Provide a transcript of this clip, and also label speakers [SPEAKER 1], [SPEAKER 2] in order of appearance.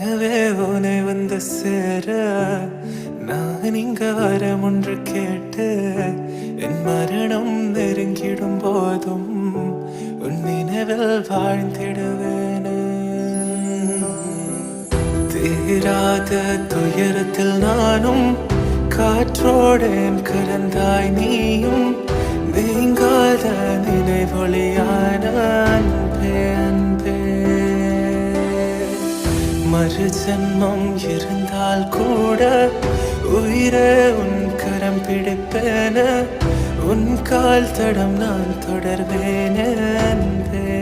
[SPEAKER 1] கனவே உனை வந்து சேர நான் இங்க வரம் ஒன்று கேட்டு என் மரணம் நெருங்கிடும் போதும் உன் நினைவில் வாழ்ந்திடுவேன். தீராத துயரத்தில் நானும் காற்றோடேன் கலந்தாய் நீயும் நீங்காத நினைவொளியான அன்பே அன்பே. மறு ஜன்மம் இருந்தால் கூட உயிரே உன் கரம் பிடிப்பேன உன் கால் தடம் நான் தொடர்வேன் அன்பே.